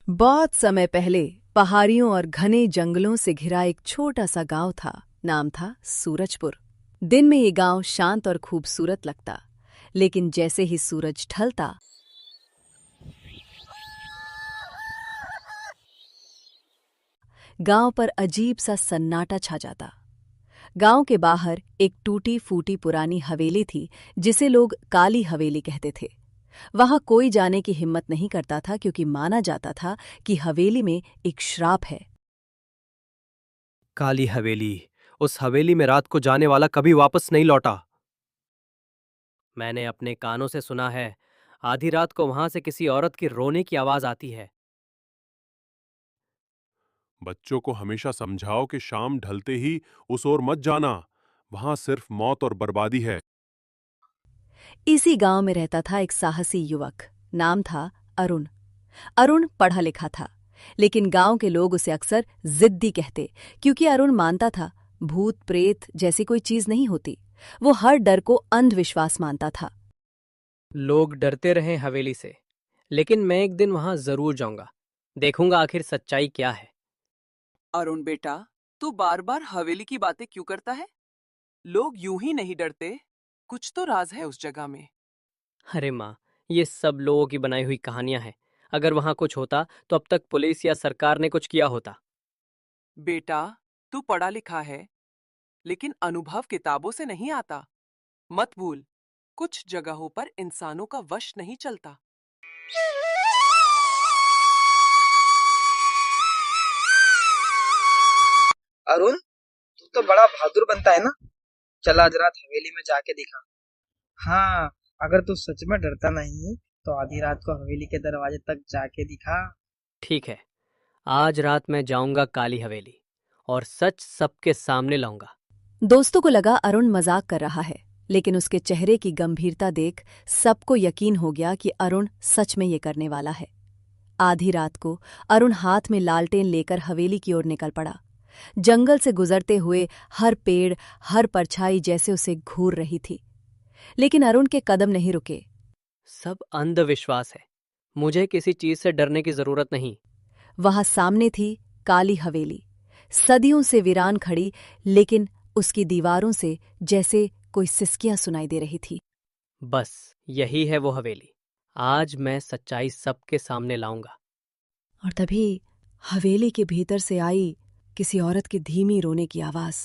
बहुत समय पहले पहाड़ियों और घने जंगलों से घिरा एक छोटा सा गांव था। नाम था सूरजपुर। दिन में ये गांव शांत और खूबसूरत लगता, लेकिन जैसे ही सूरज ढलता, गांव पर अजीब सा सन्नाटा छा जाता। गांव के बाहर एक टूटी फूटी पुरानी हवेली थी, जिसे लोग काली हवेली कहते थे। वहां कोई जाने की हिम्मत नहीं करता था, क्योंकि माना जाता था कि हवेली में एक श्राप है। काली हवेली। उस हवेली में रात को जाने वाला कभी वापस नहीं लौटा। मैंने अपने कानों से सुना है, आधी रात को वहां से किसी औरत की रोने की आवाज आती है। बच्चों को हमेशा समझाओ कि शाम ढलते ही उस ओर मत जाना। वहां सिर्फ मौत और बर्बादी है। इसी गांव में रहता था एक साहसी युवक। नाम था अरुण। अरुण पढ़ा लिखा था, लेकिन गांव के लोग उसे अक्सर जिद्दी कहते, क्योंकि अरुण मानता था भूत प्रेत जैसी कोई चीज नहीं होती। वो हर डर को अंधविश्वास मानता था। लोग डरते रहे हवेली से, लेकिन मैं एक दिन वहां जरूर जाऊंगा। देखूंगा आखिर सच्चाई क्या है। अरुण बेटा, तू बार बार हवेली की बातें क्यों करता है? लोग यूं ही नहीं डरते। कुछ तो राज है उस जगह में। अरे माँ, ये सब लोगों की बनाई हुई कहानियां हैं। अगर वहां कुछ होता तो अब तक पुलिस या सरकार ने कुछ किया होता। बेटा, तू पढ़ा लिखा है, लेकिन अनुभव किताबों से नहीं आता। मत भूल, कुछ जगहों पर इंसानों का वश नहीं चलता। अरुण, तू तो बड़ा बहादुर बनता है ना। चल आज रात हवेली में जाके दिखा। हाँ, अगर तू सच में डरता नहीं तो आधी रात को हवेली के दरवाजे तक जाके दिखा। ठीक है, आज रात मैं जाऊंगा काली हवेली और सच सबके सामने लाऊंगा। दोस्तों को लगा अरुण मजाक कर रहा है, लेकिन उसके चेहरे की गंभीरता देख सबको यकीन हो गया कि अरुण सच में ये करने वाला है। आधी रात को अरुण हाथ में लालटेन लेकर हवेली की ओर निकल पड़ा। जंगल से गुजरते हुए हर पेड़, हर परछाई जैसे उसे घूर रही थी, लेकिन अरुण के कदम नहीं रुके। सब अंधविश्वास है। मुझे किसी चीज से डरने की जरूरत नहीं। वहां सामने थी काली हवेली, सदियों से वीरान खड़ी, लेकिन उसकी दीवारों से जैसे कोई सिसकियां सुनाई दे रही थी। बस यही है वो हवेली। आज मैं सच्चाई सबके सामने लाऊंगा। और तभी हवेली के भीतर से आई किसी औरत की धीमी रोने की आवाज।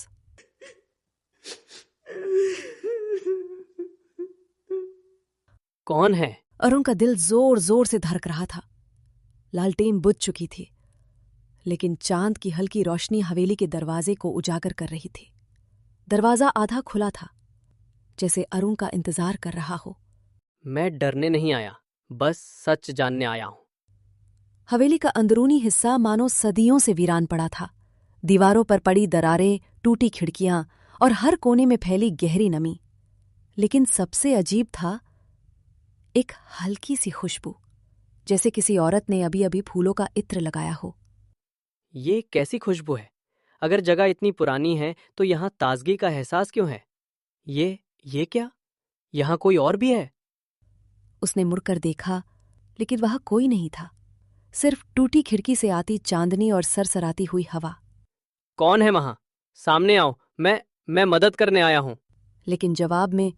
कौन है? अरुण का दिल जोर जोर से धड़क रहा था। लालटेन बुझ चुकी थी, लेकिन चांद की हल्की रोशनी हवेली के दरवाजे को उजागर कर रही थी। दरवाजा आधा खुला था, जैसे अरुण का इंतजार कर रहा हो। मैं डरने नहीं आया, बस सच जानने आया हूं। हवेली का अंदरूनी हिस्सा मानो सदियों से वीरान पड़ा था। दीवारों पर पड़ी दरारें, टूटी खिड़कियां और हर कोने में फैली गहरी नमी। लेकिन सबसे अजीब था एक हल्की सी खुशबू, जैसे किसी औरत ने अभी अभी फूलों का इत्र लगाया हो। ये कैसी खुशबू है? अगर जगह इतनी पुरानी है तो यहाँ ताजगी का एहसास क्यों है? ये क्या? यहाँ कोई और भी है? उसने मुड़कर देखा, लेकिन वहां कोई नहीं था, सिर्फ टूटी खिड़की से आती चांदनी और सरसराती हुई हवा। कौन है वहां? सामने आओ, मैं मदद करने आया हूं। लेकिन जवाब में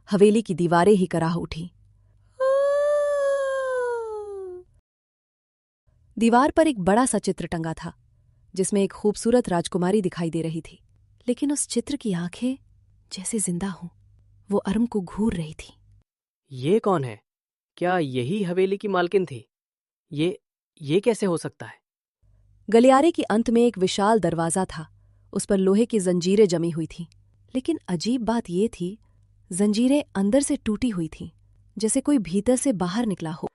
हवेली की दीवारें ही कराह उठी। दीवार पर एक बड़ा सा चित्र टंगा था, जिसमें एक खूबसूरत राजकुमारी दिखाई दे रही थी। लेकिन उस चित्र की आंखें जैसे जिंदा हों, वो अरुण को घूर रही थी। ये कौन है? क्या यही हवेली की मालकिन थी? ये कैसे हो सकता है? गलियारे के अंत में एक विशाल दरवाजा था। उस पर लोहे की जंजीरें जमी हुई थीं। लेकिन अजीब बात ये थी, जंजीरें अंदर से टूटी हुई थीं, जैसे कोई भीतर से बाहर निकला हो।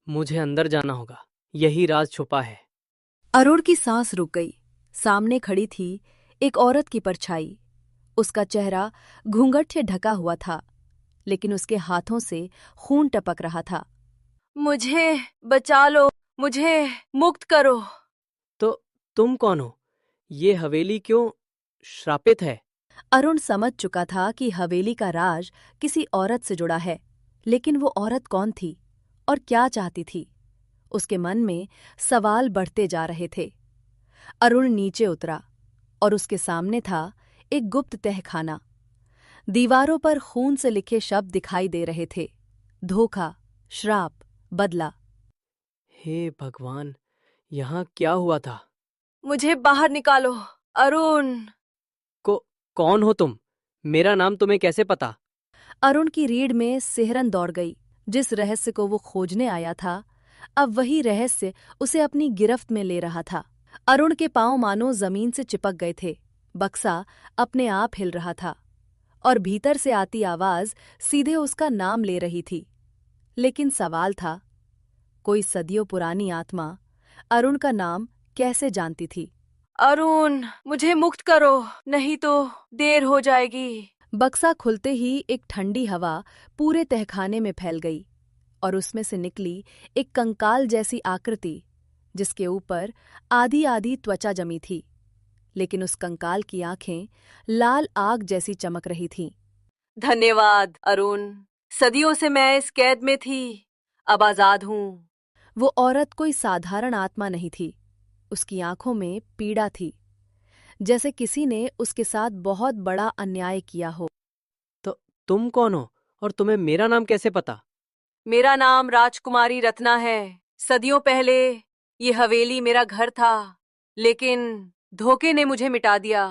मुझे अंदर जाना होगा, यही राज छुपा है। अरुण की सांस रुक गई। सामने खड़ी थी एक औरत की परछाई। उसका चेहरा घूंघट से ढका हुआ था, लेकिन उसके हाथों से खून टपक रहा था। मुझे बचा लो, मुझे मुक्त करो। तो तुम कौन हो? ये हवेली क्यों श्रापित है? अरुण समझ चुका था कि हवेली का राज किसी औरत से जुड़ा है, लेकिन वो औरत कौन थी और क्या चाहती थी, उसके मन में सवाल बढ़ते जा रहे थे। अरुण नीचे उतरा और उसके सामने था एक गुप्त तहखाना। दीवारों पर खून से लिखे शब्द दिखाई दे रहे थे। धोखा, श्राप, बदला। हे भगवान, यहाँ क्या हुआ था? मुझे बाहर निकालो, अरुण। कौन हो तुम? मेरा नाम तुम्हें कैसे पता? अरुण की रीढ़ में सिहरन दौड़ गई। जिस रहस्य को वो खोजने आया था, अब वही रहस्य उसे अपनी गिरफ्त में ले रहा था। अरुण के पांव मानो जमीन से चिपक गए थे। बक्सा अपने आप हिल रहा था और भीतर से आती आवाज सीधे उसका नाम ले रही थी। लेकिन सवाल था, कोई सदियों पुरानी आत्मा अरुण का नाम कैसे जानती थी? अरुण, मुझे मुक्त करो, नहीं तो देर हो जाएगी। बक्सा खुलते ही एक ठंडी हवा पूरे तहखाने में फैल गई और उसमें से निकली एक कंकाल जैसी आकृति, जिसके ऊपर आधी आधी त्वचा जमी थी। लेकिन उस कंकाल की आंखें लाल आग जैसी चमक रही थीं। धन्यवाद अरुण, सदियों से मैं इस कैद में थी, अब आजाद हूँ। वो औरत कोई साधारण आत्मा नहीं थी। उसकी आंखों में पीड़ा थी, जैसे किसी ने उसके साथ बहुत बड़ा अन्याय किया हो। तो तुम कौन हो और तुम्हें मेरा नाम कैसे पता? मेरा नाम राजकुमारी रत्ना है। सदियों पहले ये हवेली मेरा घर था, लेकिन धोखे ने मुझे मिटा दिया।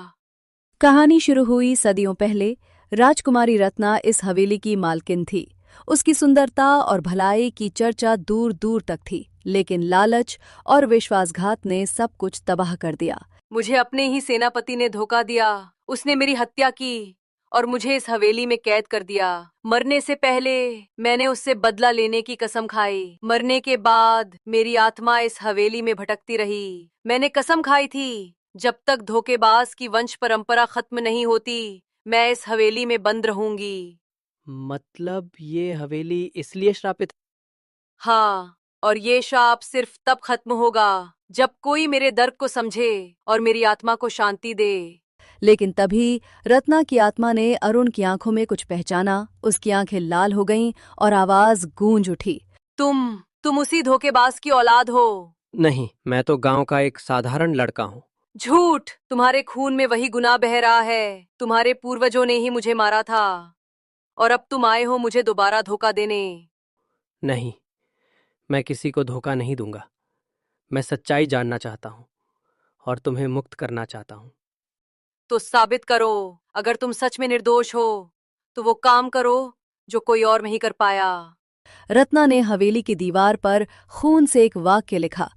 कहानी शुरू हुई सदियों पहले। राजकुमारी रत्ना इस हवेली की मालकिन थी। उसकी सुंदरता और भलाई की चर्चा दूर दूर तक थी, लेकिन लालच और विश्वासघात ने सब कुछ तबाह कर दिया। मुझे अपने ही सेनापति ने धोखा दिया। उसने मेरी हत्या की और मुझे इस हवेली में कैद कर दिया। मरने से पहले मैंने उससे बदला लेने की कसम खाई। मरने के बाद मेरी आत्मा इस हवेली में भटकती रही। मैंने कसम खाई थी, जब तक धोखेबाज की वंश परंपरा खत्म नहीं होती, मैं इस हवेली में बंद रहूंगी। मतलब ये हवेली इसलिए श्रापित? हाँ, और ये शाप सिर्फ तब खत्म होगा जब कोई मेरे दर्द को समझे और मेरी आत्मा को शांति दे। लेकिन तभी रत्ना की आत्मा ने अरुण की आंखों में कुछ पहचाना। उसकी आंखें लाल हो गईं और आवाज गूंज उठी, तुम उसी धोखेबाज की औलाद हो। नहीं, मैं तो गांव का एक साधारण लड़का हूँ। झूठ! तुम्हारे खून में वही गुनाह बह रहा है। तुम्हारे पूर्वजों ने ही मुझे मारा था और अब तुम आए हो मुझे दोबारा धोखा देने। नहीं, मैं किसी को धोखा नहीं दूंगा। मैं सच्चाई जानना चाहता हूँ और तुम्हें मुक्त करना चाहता हूँ। तो साबित करो। अगर तुम सच में निर्दोष हो तो वो काम करो जो कोई और नहीं कर पाया। रत्ना ने हवेली की दीवार पर खून से एक वाक्य लिखा,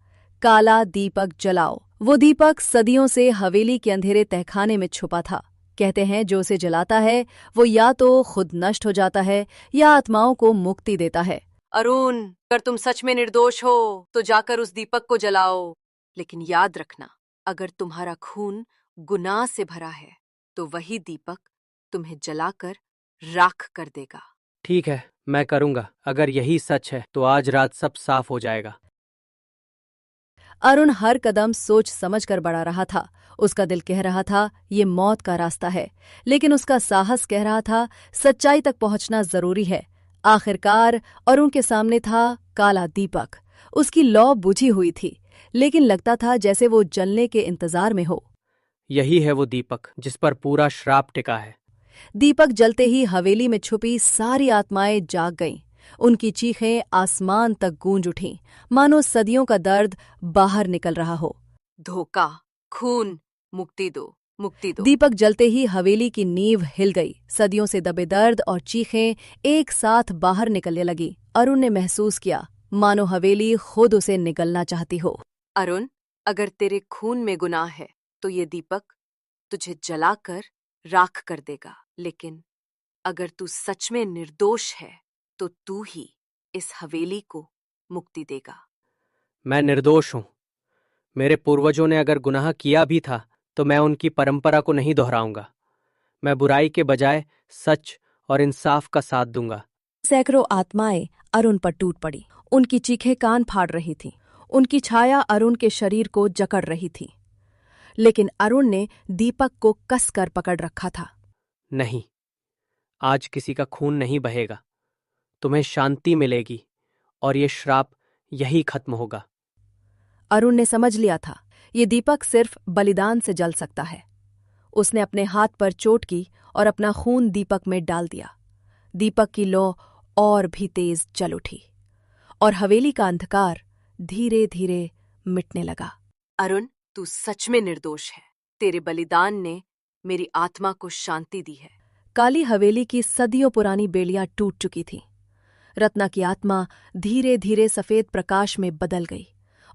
काला दीपक जलाओ। वो दीपक सदियों से हवेली के अंधेरे तहखाने में छुपा था। कहते हैं जो उसे जलाता है वो या तो खुद नष्ट हो जाता है या आत्माओं को मुक्ति देता है। अरुण, अगर तुम सच में निर्दोष हो तो जाकर उस दीपक को जलाओ। लेकिन याद रखना, अगर तुम्हारा खून गुनाह से भरा है तो वही दीपक तुम्हें जलाकर राख कर देगा। ठीक है, मैं करूंगा। अगर यही सच है तो आज रात सब साफ हो जाएगा। अरुण हर कदम सोच समझ कर बढ़ा रहा था। उसका दिल कह रहा था ये मौत का रास्ता है, लेकिन उसका साहस कह रहा था सच्चाई तक पहुंचना जरूरी है। आखिरकार अरुण के सामने था काला दीपक। उसकी लौ बुझी हुई थी, लेकिन लगता था जैसे वो जलने के इंतजार में हो। यही है वो दीपक जिस पर पूरा श्राप टिका है। दीपक जलते ही हवेली में छुपी सारी आत्माएं जाग गईं। उनकी चीखें आसमान तक गूंज उठीं, मानो सदियों का दर्द बाहर निकल रहा हो। धोखा, खून, मुक्ति दो, मुक्ति दो। दीपक जलते ही हवेली की नींव हिल गई। सदियों से दबे दर्द और चीखें एक साथ बाहर निकलने लगी। अरुण ने महसूस किया मानो हवेली खुद उसे निगलना चाहती हो। अरुण, अगर तेरे खून में गुनाह है तो ये दीपक तुझे जलाकर राख कर देगा, लेकिन अगर तू सच में निर्दोष है तो तू ही इस हवेली को मुक्ति देगा। मैं निर्दोष हूँ। मेरे पूर्वजों ने अगर गुनाह किया भी था तो मैं उनकी परंपरा को नहीं दोहराऊंगा। मैं बुराई के बजाय सच और इंसाफ का साथ दूंगा। सैकड़ों आत्माएं अरुण पर टूट पड़ी। उनकी चीखें कान फाड़ रही थीं। उनकी छाया अरुण के शरीर को जकड़ रही थी, लेकिन अरुण ने दीपक को कसकर पकड़ रखा था। नहीं, आज किसी का खून नहीं बहेगा। तुम्हें शांति मिलेगी और ये श्राप यही खत्म होगा। अरुण ने समझ लिया था ये दीपक सिर्फ बलिदान से जल सकता है। उसने अपने हाथ पर चोट की और अपना खून दीपक में डाल दिया। दीपक की लौ और भी तेज जल उठी और हवेली का अंधकार धीरे धीरे मिटने लगा। अरुण, तू सच में निर्दोष है। तेरे बलिदान ने मेरी आत्मा को शांति दी है। काली हवेली की सदियों पुरानी बेड़ियां टूट चुकी थीं। रत्ना की आत्मा धीरे धीरे सफेद प्रकाश में बदल गई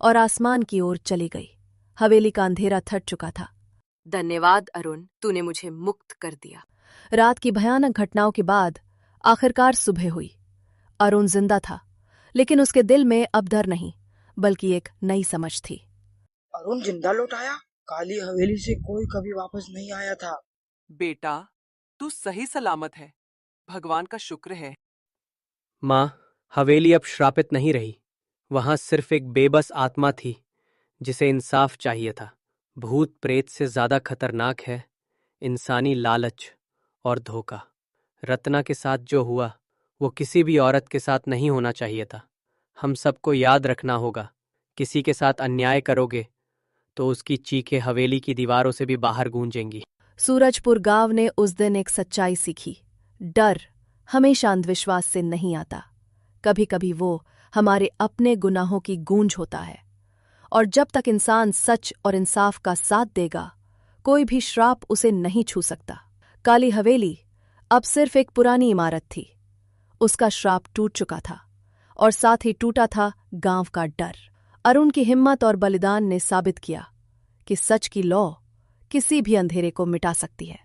और आसमान की ओर चली गई। हवेली का अंधेरा थट चुका था। धन्यवाद अरुण, तूने मुझे मुक्त कर दिया। रात की भयानक घटनाओं के बाद आखिरकार सुबह हुई। अरुण जिंदा था, लेकिन उसके दिल में अब डर नहीं, बल्कि एक नई समझ थी। अरुण जिंदा लौट आया। काली हवेली से कोई कभी वापस नहीं आया था। बेटा, तू सही सलामत है। भगवान का शुक्र है। माँ, हवेली अब श्रापित नहीं रही। वहां सिर्फ एक बेबस आत्मा थी जिसे इंसाफ चाहिए था। भूत प्रेत से ज्यादा खतरनाक है इंसानी लालच और धोखा। रत्ना के साथ जो हुआ वो किसी भी औरत के साथ नहीं होना चाहिए था। हम सबको याद रखना होगा, किसी के साथ अन्याय करोगे तो उसकी चीखें हवेली की दीवारों से भी बाहर गूंजेंगी। सूरजपुर गांव ने उस दिन एक सच्चाई सीखी। डर हमेशा अंधविश्वास से नहीं आता। कभी कभी वो हमारे अपने गुनाहों की गूंज होता है। और जब तक इंसान सच और इंसाफ का साथ देगा, कोई भी श्राप उसे नहीं छू सकता। काली हवेली अब सिर्फ एक पुरानी इमारत थी। उसका श्राप टूट चुका था और साथ ही टूटा था गांव का डर। अरुण की हिम्मत और बलिदान ने साबित किया कि सच की लौ किसी भी अंधेरे को मिटा सकती है।